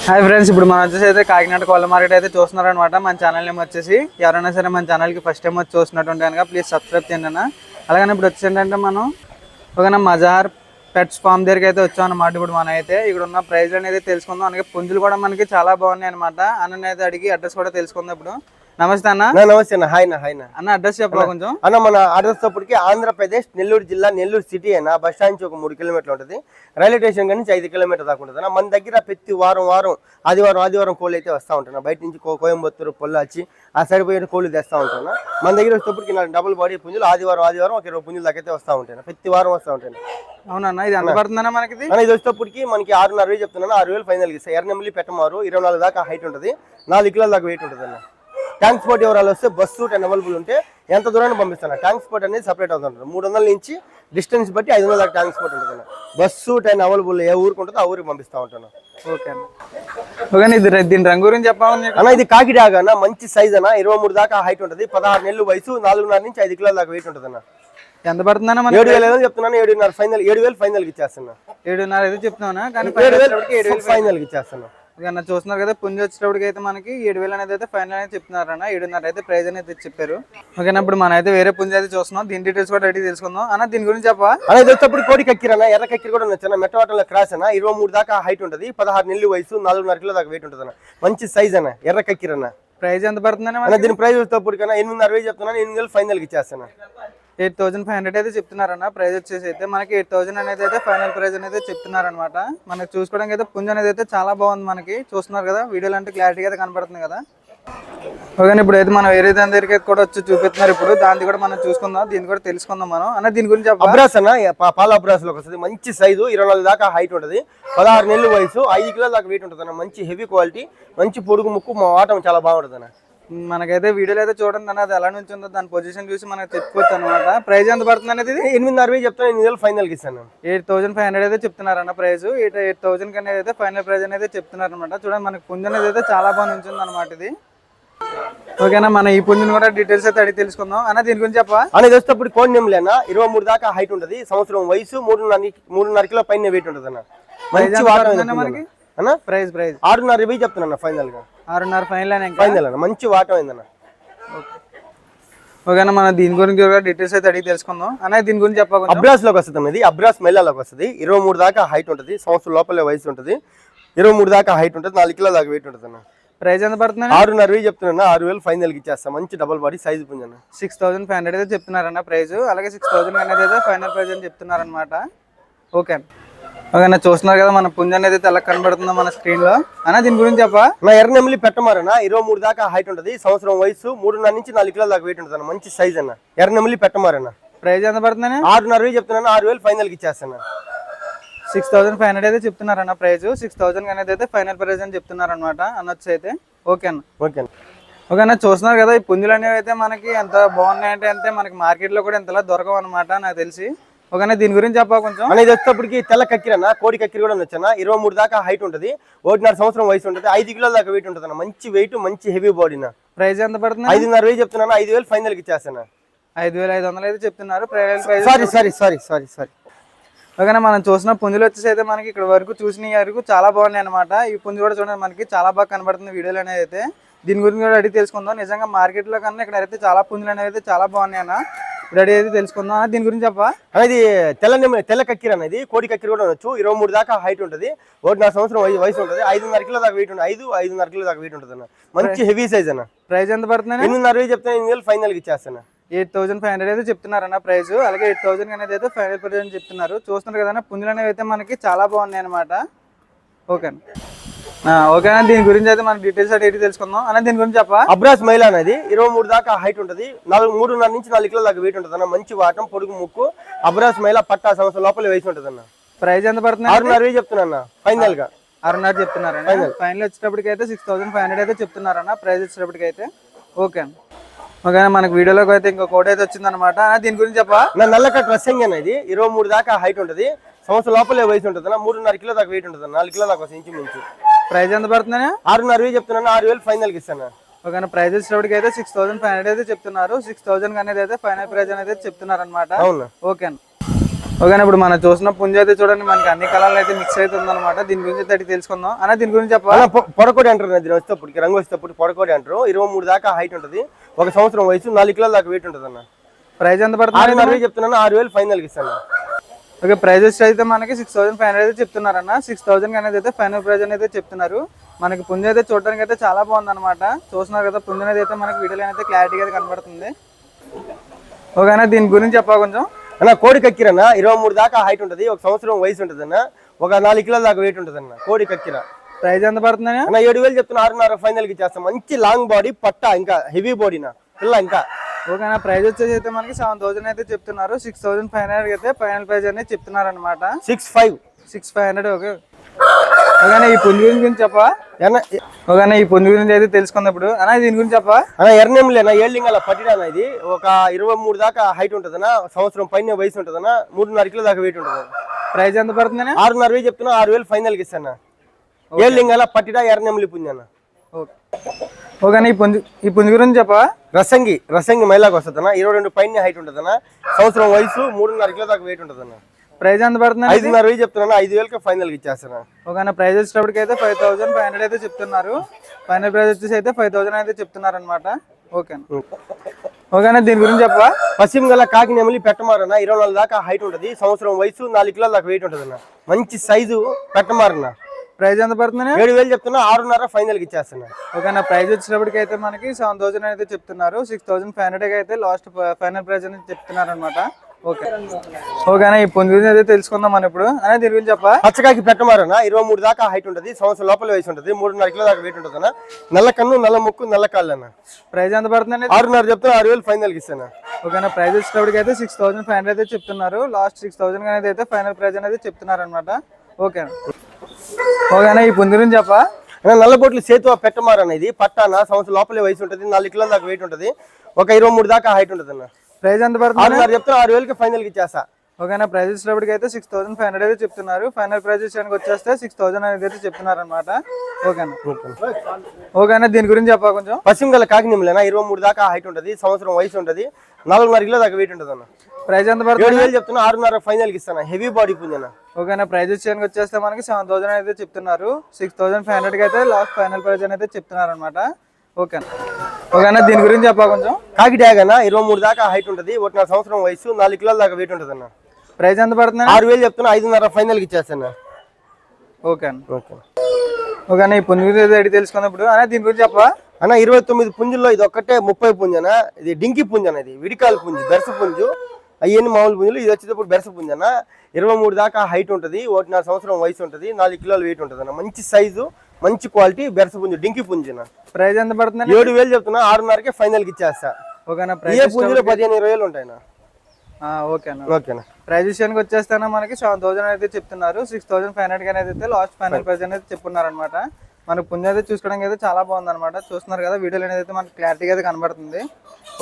Hi friends, ఇప్పుడు మనం వచ్చేసి అయితే కాకినాడ కోళ్ళ మార్కెట్ అయితే చూస్తున్నారనమాట. మన ఛానల్ నేమ్ వచ్చేసి ఎవరైనా సరే మన ఛానల్కి ఫస్ట్ టైం వచ్చి చూస్తున్నట్టుంటే కనుక ప్లీజ్ సబ్స్క్రైబ్ చేయండి అన్న. అలాగే ఇప్పుడు వచ్చి ఏంటంటే మనం ఒక మజార్ పెట్స్ ఫామ్ దగ్గరికి అయితే వచ్చాం అనమాట. ఇప్పుడు మనం అయితే ఇక్కడ ఉన్న ప్రైజ్ అనేది తెలుసుకుందాం. అలాగే పుంజులు కూడా మనకి చాలా బాగున్నాయి అనమాట. అన్న అయితే అడిగి అడ్రస్ కూడా తెలుసుకుందాం. ఇప్పుడు నమస్తే అన్న. నమస్తే అన్న. హాయ్ అన్న. అడ్రస్ చెప్పాలి కొంచెం అన్న. మన అడ్రస్ అప్పటికి ఆంధ్రప్రదేశ్ నెల్లూరు జిల్లా నెల్లూరు సిటీ అన్న. బస్ స్టాండ్ నుంచి ఒక 3 కిలోమీటర్లు ఉంటుంది. రైల్వే స్టేషన్ నుంచి 5 కిలోమీటర్ దాకా ఉంటుంది. మన దగ్గర ప్రతి వారం ఆదివారం కోళ్ళు అయితే వస్తూ ఉంటాను. బయట నుంచి కోయంబత్తూరు పొల్లాచి ఆ సైడ్ పోయి కోళ్ళు తెస్తూ ఉంటాను. మన దగ్గర వచ్చేటప్పటికి నా డబుల్ బాడీ పుంజులు ఆదివారం ఒక 20 పుంజులు దాకా అయితే వస్తూ ఉంటాను. ప్రతి వారం వస్తూ ఉంటాను. అవునన్నా, ఇది ఎంత పడుతుందన్నా మనకి? ఇది వచ్చేటప్పటికి మనకి 6,500 చెప్తున్నాను. 6,000 ఫైనల్ ఇస్తాయి. ఎర్రనెమ్మిలి పెట్టమారు 24 దాకా హైట్ ఉంటుంది. 4 కిలోల దాకా వెయిట్ ఉంటుంది అన్న. ట్రాన్స్పోర్ట్ ఎవరాలు వస్తే బస్సు అవైలబుల్ ఉంటే ఎంత దూరాన్ని పంపిస్తాను. ట్రాన్స్పోర్ట్ అనేది సపరేట్ అవుతుంటుంది. 300 నుంచి డిస్టెన్స్ బట్టి 500 దాకా ట్రాన్స్పోర్ట్ ఉంటుంది. బస్సు ట్రైన్ అవైలబుల్ ఏ ఊరికి ఉంటుందో ఆ ఊరికి పంపిస్తూ ఉంటాను. ఓకే అన్న. దీని రంగు గురించి చెప్పాలి అన్న. ఇది కాకిడాగ అన్న. మంచి సైజ్ అన్న. 23 దాకా హైట్ ఉంటుంది. 16 నెలలు వయసు. 4.5 నుంచి 5 కిలోల దాకా వెయిట్ ఉంటుంది అన్న. ఎంత పడుతుందన్న? 7,000 చెప్తున్నాను. 7,500 ఫైనల్. 7,000 ఫైనల్ ఇచ్చేస్తున్నా. 7,500 అయితే చెప్తున్నా కానీ 7,000 ఫైనల్ ఇచ్చేస్తున్నా. చూస్తున్నారు కదా, పుంజు వచ్చేటప్పటికి అయితే మనకి 7,000 అనేది అయితే ఫైనల్ అనేది చెప్తున్నారు అన్న. 7,500 అయితే ప్రైజ్ అనేది చెప్పారు. ఓకేనా, ఇప్పుడు మనం అయితే వేరే పుంజు అయితే చూస్తున్నాం. దీని డీటెయిల్స్ కూడా రెడీ తెలుసుకుందాం అన్న. దీని గురించి చెప్పా అన్న. ఇది వచ్చేప్పుడు కోడి కక్కిరన్న. ఎర్ర కక్కిరి కూడా వచ్చాను. మెట్టవాటంలో క్రాస్ అన్న. 23 దాకా హైట్ ఉంటుంది. 16 నెలలు వయసు. 4.5 కిలో దాకా వెయిట్ ఉంటుంది అన్న. మంచి సైజ్ అన్న. ఎర్ర కక్కిరన్న. ప్రైజ్ ఎంత పడుతుందన్న? దీని ప్రైజ్ వచ్చేప్పుడు కన్నా 8,60 చెప్తున్నాను. 8,000 ఫైనల్ ఇచ్చేస్తాను. 8,500 అయితే చెప్తున్నారన్న. ప్రైజ్ వచ్చేసి అయితే మనకి 8,000 అనేది అయితే ఫైనల్ ప్రైజ్ అనేది చెప్తున్నారనమాట. మనకి చూసుకోవడానికి అయితే పుంజు అనేది అయితే చాలా బాగుంది. మనకి చూస్తున్నారు కదా, వీడియోలో అంటే క్లారిటీగా అయితే కనపడుతుంది కదా. ఓకే, ఇప్పుడు అయితే మనం వేరే దాని దగ్గరికి కూడా వచ్చి చూపిస్తున్నారు. ఇప్పుడు దాన్ని కూడా మనం చూసుకుందాం, దీన్ని కూడా తెలుసుకుందాం మనం అన్న. దీని గురించి అబ్రాస్ అన్న. పాల అబ్రాస్ లోకి వస్తుంది. మంచి సైజు. 24 దాకా హైట్ ఉంటుంది. 16 నెలలు వయసు. 5 కిలోల దాకా వెయిట్ ఉంటుంది అన్న. మంచి హెవీ క్వాలిటీ. మంచి పొడుగు ముక్కు. మా వాటం చాలా బాగుంటుంది అన్న. మనకైతే వీడియోలో అయితే చూడండి అన్న, అది ఎలా నుంచి ఉందో దాని పొజిషన్ చూసి మనకు చెప్పుకోవచ్చు అనమాట. ప్రైజ్ ఎంత పడుతుంది అనేది? 8,60 చెప్తాను. 8,000 ఫైనల్ ఇస్తాను. 8,500 అయితే చెప్తున్నారు అన్న. ప్రైజ్ 8,000 అనేది అయితే ఫైనల్ ప్రైజ్ అనేది చెప్తున్నారు అనమాట. చూడండి, మనకి పుంజు అనేది అయితే చాలా బాగా ఉంటుంది అనమాట ఇది. ఓకేనా, మన ఈ పుంజుని కూడా డీటెయిల్స్ అయితే అడిగి తెలుసుకుందాం అన్న. దీని గురించి చెప్పా అనేది వచ్చేటప్పుడు కోడి నెమ్మిలేనా. 23 దాకా హైట్ ఉంటుంది. సంవత్సరం వయసు. 3.5 కిలో పైన వెయిట్ ఉంటుంది అన్న. మంచి వాటం మనకి అన్న. ప్రైజ్ 6,60 చెప్తున్నా ఫైనల్ గా. 6,500 ఫైనల్ అన్న. మంచి వాటం అయిందన్న. ఓకేనా, మనం దీని గురించి డీటెయిల్స్ అయితే అడిగి తెలుసుకుందాం అన్న. దీని గురించి చెప్పా. అబ్రాస్ లోకి వస్తుంది. ఇది అబ్రాస్ మెల్లాలోకి వస్తుంది. 23 దాకా హైట్ ఉంటుంది. సంవత్సరం లోపలే వయసు ఉంటుంది. 23 దాకా హైట్ ఉంటుంది. 4 కిలో దాకా వెయిట్ ఉంటుంది అన్న. ప్రైజ్ ఎంత పడుతుంది? 6,60 చెప్తున్నా. 6,000 ఫైనల్ కి ఇచ్చేస్తాం. మంచి డబుల్ బాడీ సైజ్ పుంజన్న. 6,500 అయితే చెప్తున్నారన్న ప్రైజ్. అలాగే 6,000 అనేది అయితే ఫైనల్ ప్రైజ్ అని చెప్తున్నారనమాట. ఓకే ఓకేనా, చూస్తున్నారు కదా మన పుంజు అనేది తెల్ల కనబడుతుందో మన స్క్రీన్ లో అన్న. దీని గురించి చెప్పా. నా ఎర్రనెమ్మిలి పెట్టమారన్న. 23 దాకా హైట్ ఉంటుంది. సంవత్సరం వయసు. 3.5 నుంచి 4 కిలో దాకా వెయిట్ ఉంటుంది. మంచి సైజ్ అన్న. ఎర్రనెమ్మిలి పెట్టమారన్న. ప్రైజ్ ఎంత పడుతుంది? 6,60 చెప్తున్నాను. 6,000 ఫైనల్ కి ఇచ్చేస్తాను. 6,500 అయితే చెప్తున్నారన్న ప్రైజ్. 6,000 అనేది అయితే ఫైనల్ ప్రైజ్ అని చెప్తున్నారు అనమాట అనొచ్చు అయితే. ఓకే అన్న. ఓకేనా, చూస్తున్నారు కదా, ఈ పుంజులు అనేవి అయితే మనకి ఎంత బాగున్నాయంటే అంతే మనకి మార్కెట్ లో కూడా ఎంతలా దొరకవు అనమాట నాకు తెలిసి. ఓకేనా, దీని గురించి చెప్పా కొంచెం. అనేది వచ్చేటప్పటికి తెల్ల కక్కిరన్న. కోడి కక్కిరి కూడా వచ్చాను. 23 దాకా హైట్ ఉంటుంది. 1.5 సంవత్సరం వయసు ఉంటుంది. 5 కిలోల దాకా వెయిట్ ఉంటుంది. మంచి వెయిట్. మంచి హెవీ బాడీ. ప్రైజ్ ఎంత పడుతుంది? 5,60 చెప్తున్నాను. 5,000 ఫైనల్ కి ఇచ్చేస్తాను. 5,500 అయితే చెప్తున్నారు. సారీ. ఓకేనా, మనం చూసిన పుంజులు వచ్చేసి అయితే మనకి ఇక్కడ వరకు చూసిన వరకు చాలా బాగున్నాయి అనమాట. ఈ పుంజు కూడా చూడండి మనకి చాలా బాగా కనబడుతుంది వీడియోలో అనేది అయితే. దీని గురించి కూడా అడిగి తెలుసుకుందాం. నిజంగా మార్కెట్ లో కన్నా ఇక్కడ అయితే చాలా పుంజులు అనేవి అయితే చాలా బాగున్నాయి అన్న. రెడీ అయితే తెలుసుకుందాం. దీని గురించి చెప్పా. అనేది తెల్ల కక్కిరి అనేది. కోడి కక్కిరి కూడా వచ్చు. 23 దాకా హైట్ ఉంటుంది. 1.5 సంవత్సరం వయసు ఉంటుంది. 5.5 కిలో దాకా వెయిట్ ఉంటుంది. 5.5 కిలో దాకా వెయిట్ ఉంటుంది అన్న. మంచి హెవీ సైజ్ అన్న. ప్రైజ్ ఎంత పడుతుంది? 8,60 చెప్తాను. 8,000 ఫైనల్ కి ఇచ్చేస్తాను. 8,500 అయితే చెప్తున్నారన్న ప్రైజ్. అలాగే 8,000 అనేది అయితే ఫైనల్ ప్రైజ్ అని చెప్తున్నారు. చూస్తున్నారు కదా, పుంజులు అనేవి అయితే మనకి చాలా బాగున్నాయి అనమాట. ఓకేనా, దీని గురించి అయితే మన డీటెయిల్స్ అయితే తెలుసుకుందాం అన్న. దీని గురించి చెప్పా. అబ్రాస్ మైల్ అనేది 23 దాకా హైట్ ఉంటుంది. 3.5 నుంచి 4 కిలో దాకా వెయిట్ ఉంటుంది అన్న. మంచి వాటం. పొడుగు ముక్కు. అబ్రాస్ మైల. పట్టా సంవత్సరం లోపల వయసు ఉంటుంది అన్న. ప్రైజ్ ఎంత పడుతుంది? 6,60 చెప్తున్నా ఫైనల్ గా. 6,500 చెప్తున్నారు. ఫైనల్ వచ్చేటప్పటికి అయితే 6,500 అయితే చెప్తున్నారన్న ప్రైజ్ వచ్చేటప్పటికి అయితే. ఓకే ఓకేనా, మనకి వీడియోలోకి అయితే ఇంకో కోడ్ అయితే వచ్చింది అనమాట. దీని గురించి చెప్పా. నల్లక డ్రెస్సింగ్ అనేది 23 దాకా హైట్ ఉంటుంది. సంవత్సరం లోపలే వయసు ఉంటుంది. 3.5 కిలో దాకా వెయిట్ ఉంటుంది. 4 కిలో దాకా ఇంచు మించు. ప్రైజ్ ఎంత పడుతుంది? 6,60 చెప్తున్నాను. 6,000 ఫైనల్ కి ఇస్తాను. ఓకేనా, ప్రైజ్ వచ్చేటప్పటికి అయితే 6,500 అయితే చెప్తున్నారు. 6,000 అనేది అయితే ఫైనల్ ప్రైజ్ అనేది చెప్తున్నారు అనమాట. ఓకే ఓకేనా ఇప్పుడు మనం చూసిన పుంజ అయితే చూడండి మనకి అన్ని కలర్లు అయితే మిక్స్ అయితే ఉందన్నమాట. దీని గురించి అయితే తెలుసుకుందాం అన్న. దీని గురించి చెప్పాలి. పొడకోడి అంటారు దీని వచ్చేటప్పటికి, రంగు వచ్చేటప్పుడు పొడకోడి అంటారు. 23 దాకా హైట్ ఉంటుంది, 1 సంవత్సరం వయసు, 4 కిలోల దాకా వెయిట్ ఉంటుంది అన్న. ప్రైస్ ఎంత పడుతుంది? 6,500 చెప్తున్నాను, 6,000 ఫైనల్కి ఇస్తాను. ఓకే, ప్రైజెస్ అయితే మనకి 6,500 అయితే చెప్తున్నారన్న. 6,000 అనేది అయితే ఫైనల్ ప్రైజ్ అనేది చెప్తున్నారు. మనకి పుంజ అయితే చూడడానికి అయితే చాలా బాగుంది అనమాట. చూస్తున్నారు కదా పుంజ అనేది అయితే మనకి వీడియోలో అయితే క్లారిటీగా అయితే కనబడుతుంది. ఓకేనా, దీని గురించి చెప్పా కొంచెం అన్న. కోడి కక్కిరన్న 23 దాకా హైట్ ఉంటుంది, 1 సంవత్సరం వయసు ఉంటుంది అన్న, 4 కిలోల దాకా వెయిట్ ఉంటుంది అన్న. కోడి కక్కిర ప్రైజ్ ఎంత పడుతుంది అన్న? 7,000 చెప్తున్నా, 6,500 ఫైనల్కి ఇచ్చేస్తాం. మంచి లాంగ్ బాడీ, పట్ట ఇంకా హెవీ బాడీనా పిల్ల ఇంకా. ఓకేనా, ప్రైజ్ వచ్చేసి అయితే మనకి 7,000 అయితే చెప్తున్నారు. 6,500 అయితే ఫైనల్ ప్రైజ్ అనేది చెప్తున్నారు అనమాట. 6,500. ఓకే ఓకేనా, ఈ పుంజు గురించి చెప్పా. ఓకేనా, ఈ పుంజు గురించి అయితే తెలుసుకున్నప్పుడు అన్న దీని గురించి చెప్పా. అన్న ఎర్రనెమ్మిలేనా, ఏళ్ళింగాల పట్టిడానా. ఇది ఒక 23 దాకా హైట్ ఉంటుందన్నా, సంవత్సరం పైన వయసు ఉంటుందన్నా, 3.5 కిలో దాకా వెయిట్ ఉంటుంది. ప్రైజ్ ఎంత పడుతుందన్నా? 6,500 చెప్తున్నా, 6,000 ఫైనల్కి ఇస్తాను. ఏళ్ళింగాల పట్టిడా ఎర్రనెమ్మిలి పుంజు అన్న. ఓకేనా, ఈ పుంజు గురించి చెప్పా. రసంగి మైలాకి వస్తుందన్నా, 22 పైన హైట్ ఉంటుందన్నా, సంవత్సరం వయసు, 3.5 కిలో దాకా వెయిట్ ఉంటుందన్న. ప్రైజ్ ఎంత పడుతుంది? 5,500 చెప్తున్నా, 5,000 ఫైనల్కి ఇచ్చేస్తాను. ఓకేనా, ప్రైజ్ వచ్చేటప్పటికి అయితే 5,500 అయితే చెప్తున్నారు. ఫైనల్ ప్రైజ్ వచ్చేసి అయితే 5,000 అయితే చెప్తున్నారు అనమాట. ఓకేనా, దీని గురించి చెప్పా. పశ్చిమ గల కాకి నెమలి పెట్టమారన్న, 24 దాకా హైట్ ఉంటుంది, సంవత్సరం వయసు, 4 కిలోల దాకా వెయిట్ ఉంటుంది అన్న. మంచి సైజు పెట్టమారన్న. ప్రైజ్ ఎంత పడుతుంది? 7,000 చెప్తున్నా, 6,500 ఫైనల్కి ఇచ్చేస్తున్నా. ఓకేనా, ప్రైజ్ వచ్చేటప్పటికి అయితే మనకి 7,000 అయితే చెప్తున్నారు. 6,500 అయితే లాస్ట్ ఫైనల్ ప్రైజ్ అనేది చెప్తున్నారు అనమాట. ఓకేనా, ఈ పుంజు గురించి అయితే తెలుసుకుందాం మనం ఇప్పుడు. అనే దీని గురించి చెప్పా. పచ్చకాకి పెట్టమారన్న, 23 దాకా హైట్ ఉంటుంది, సంవత్సరం లోపల వయసు ఉంటుంది, 3.5 కిలో దాకా వెయిట్ ఉంటుంది అన్న. నల్ల కన్ను, నల్ల ముక్కు, నల్ల కాళ్ళు అన్న. ప్రైజ్ ఎంత పడుతుంది? 6,500 చెప్తున్నా, 6,000 ఫైనల్కి ఇస్తాను. ఓకేనా, ప్రైజ్ వచ్చేటప్పటికి అయితే 6,500 అయితే చెప్తున్నారు. లాస్ట్ 6,000 అనేది అయితే ఫైనల్ ప్రైజ్ అనేది చెప్తున్నారు అనమాట. ఓకేనా, ఈ పుంజు గురించి చెప్పా. నల్లబొట్లు సేతు పెట్టమారన్న, ఇది పట్టాన, సంవత్సరం లోపలే వయసు ఉంటుంది, 4 కిలోల దాకా వెయిట్ ఉంటుంది, ఒక 23 దాకా హైట్ ఉంటుంది అన్న. ప్రైజ్ ఎంత పడుతుంది? 6,500 చెప్తున్నా, 6,000 ఫైనల్కి ఇచ్చేస్తా. ఓకేనా, ప్రైజ్ వచ్చేటప్పటికి అయితే 6,500 అయితే చెప్తున్నారు. ఫైనల్ ప్రైజ్ విషయానికి వచ్చేస్తే 6,000 అనేది అయితే చెప్తున్నారు అనమాట. ఓకేనా, దీని గురించి చెప్పా కొంచెం. పశ్చిమ గల కాకి నెమలినా, 23 దాకా హైట్ ఉంటుంది, సంవత్సరం వయసు ఉంటుంది, 4.5 కిలో దాకా వెయిట్ ఉంటుంది అన్న. ప్రైజ్ ఎంత పడుతుంది? 7,000 చెప్తున్నా, 6,500 ఫైనల్కి ఇస్తాను. హెవీ బాడీ పుంజన. ఓకేనా, ప్రైజ్ విషయానికి వచ్చేస్తే మనకి 7,000 అయితే చెప్తున్నారు. 6,500 అయితే లాస్ట్ ఫైనల్ ప్రైజ్ అనేది చెప్తున్నారు అనమాట. ఓకేనా, దీని గురించి చెప్పా కొంచెం. కాకి ట్యాగ్ అన్న, 23 దాకా హైట్ ఉంటుంది, 1 సంవత్సరం వయసు, 4 కిలోల దాకా వెయిట్ ఉంటుంది అన్న. ప్రైజ్ ఎంత పడుతుంది? 6,000 చెప్తున్నా, 5,500 ఫైనల్కి ఇచ్చేస్తాను. ఓకేనా, ఈ పుంజు గురించి అడిగి తెలుసుకున్నప్పుడు అనే దీని గురించి చెప్పా. అన్న 29 పుంజుల్లో ఇది ఒక్కటే 30 పుంజన. ఇది డింకి పుంజన, ఇది విడికాల పుంజు, బెరస పుంజు. అవన్నీ మామూలు పుంజులు, ఇది వచ్చేటప్పుడు బెరస పుంజన. 23 దాకా హైట్ ఉంటుంది, 1 సంవత్సరం వయసు ఉంటుంది, 4 కిలోల వెయిట్ ఉంటుంది అన్న. మంచి సైజు, మంచి క్వాలిటీ బెరస పుంజు, డింకి పుంజున. ప్రైజ్ ఎంత పడుతుంది? 7,000 చెప్తున్నా, 6,500 ఫైనల్కి ఇచ్చేస్తా. ఓకేనా, ఏ పుంజులో 15-20 ఉంటాయినా. ఓకేనా, ప్రైజ్ విషయానికి వచ్చేస్తానా మనకి 7,000 అయితే చెప్తున్నారు. 6,500 అనేది అయితే లాస్ట్ ఫైనల్ ప్రైజ్ అనేది చెప్పున్నారు అనమాట. మనకు పుంజు అయితే చూసుకోవడానికి అయితే చాలా బాగుంది అనమాట. చూస్తున్నారు కదా వీడియోలో అనేది అయితే మనకి క్లారిటీగా అయితే కనబడుతుంది.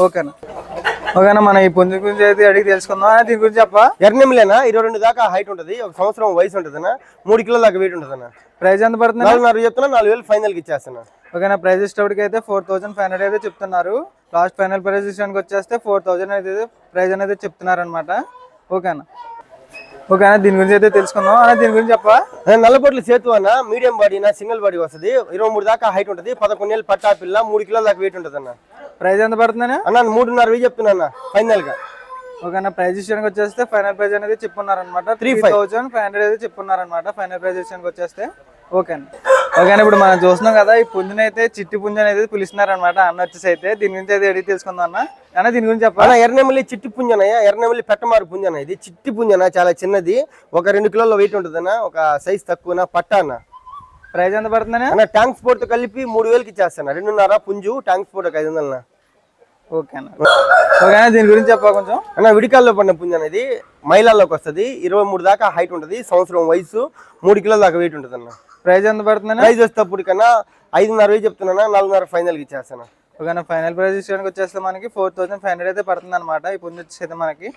ఓకేనా, మన ఈ పుంజు గురించి అయితే అడిగి తెలుసుకుందాం. దీని గురించి చెప్పా. ఎర్రనెమ్మిలేనా, 22 దాకా హైట్ ఉంటుంది, 1 సంవత్సరం వయసు ఉంటుంది అన్న, 3 కిలోల దాకా వెయిట్ ఉంటుంది అన్న. ప్రైజ్ ఎంత పడుతుంది? 4,500 చెప్తున్నా, 4,000 ఫైనల్కి ఇచ్చేస్తాను. ఓకేనా, ప్రైజ్ ఇష్టపడికి అయితే 4,500 అయితే చెప్తున్నారు. లాస్ట్ ఫైనల్ ప్రైజ్ విషయానికి వచ్చేస్తే 4,000 అయితే ప్రైజ్ అనేది చెప్తున్నారు అనమాట. ఓకేనా, దీని గురించి అయితే తెలుసుకుందాం. దీని గురించి చెప్పా. నల్లబొట్లు సేతు అన్న, మీడియం బాడీ, సింగిల్ బాడీ వస్తుంది, 23 దాకా హైట్ ఉంటుంది, 11 ఏళ్ళు పట్టా పిల్ల, 3 కిలోల దాకా వెయిట్ ఉంటుంది అన్న. ప్రైజ్ ఎంత పడుతుంది అన్న? 3,500 చెప్తున్నా ఫైనల్ గా. ఓకేనా, ప్రైజ్ విషయానికి వచ్చేస్తే ఫైనల్ ప్రైజ్ అనేది చెప్పున్నారు అనమాట. 3,500 అయితే చెప్పున్నారు అనమాట ఫైనల్ ప్రైజ్ విషయానికి వచ్చేస్తే. ఓకేనా, ఇప్పుడు మనం చూస్తున్నాం కదా ఈ పుంజుని అయితే చిట్టి పుంజు అనేది పిలుస్తున్నారు అనమాట అన్న వచ్చేసి అయితే. దీని గురించి అయితే అడిగి తెలుసుకుందాం అన్న. దీని గురించి చెప్పాలి. ఎర్రనెమలి చిట్టి పుంజనయ్య, ఎర్రనెమలి పెట్టమారు పుంజన. ఇది చిట్టి పుంజన, చాలా చిన్నది, ఒక 2 కిలోల వెయిట్ ఉంటుంది అన్న, ఒక సైజ్ తక్కువ పట్టా అన్న. ప్రైజ్ ఎంత పడుతుంది అన్న? ట్యాంక్ స్పోర్ట్ తో కలిపి 3,000కి ఇచ్చేస్తాను. 2.5 పుంజు, ట్యాంక్ స్పోర్ట్ ఒక 500. ఓకేనా, దీని గురించి చెప్పా కొంచెం. అన్న విడికాల్లో పడిన పుంజన, ఇది మైలాల్లోకి వస్తుంది, 23 దాకా హైట్ ఉంటుంది, సంవత్సరం వయసు, 3 కిలోల దాకా వెయిట్ ఉంటుంది అన్న. ప్రైజ్ ఎంత పడుతుంది? ప్రైజ్ వస్తేప్పుడు కన్నా 5,500 చెప్తున్నా, 4,500 ఫైనల్కి ఇచ్చేస్తాను. ఓకేనా, ఫైనల్ ప్రైజ్ విషయానికి వచ్చేస్తే మనకి 4,500 అయితే పడుతుంది అనమాట ఈ పుంజు వచ్చేసి మనకి.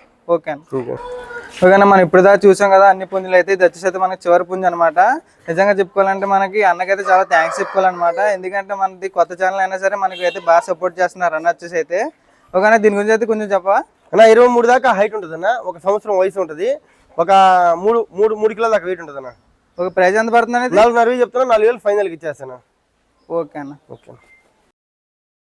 ఓకేనా, మనం ఇప్పుడు దాకా చూసాం కదా అన్ని పుంజులు అయితే. ఇది వచ్చేసి మనకి చివరి పుంజు అనమాట. నిజంగా చెప్పుకోవాలంటే మనకి అన్నకైతే చాలా థ్యాంక్స్ చెప్పుకోవాలన్నమాట. ఎందుకంటే మనది కొత్త ఛానల్ అయినా సరే మనకి అయితే బాగా సపోర్ట్ చేస్తున్నారు అన్న వచ్చేసి అయితే. ఓకేనా, దీని గురించి అయితే కొంచెం చెప్పా. అన్న 23 దాకా హైట్ ఉంటుంది అన్న, 1 సంవత్సరం వయసు ఉంటుంది, ఒక మూడు కిలోల దాకా వెయిట్ ఉంటుంది అన్న. ఒక ప్రైస్ ఎంత పడుతుంది అనేది? 4.5 చెప్తున్నా, 4,000 ఫైనల్కి ఇచ్చేస్తాను. ఓకే అన్న. ఓకే.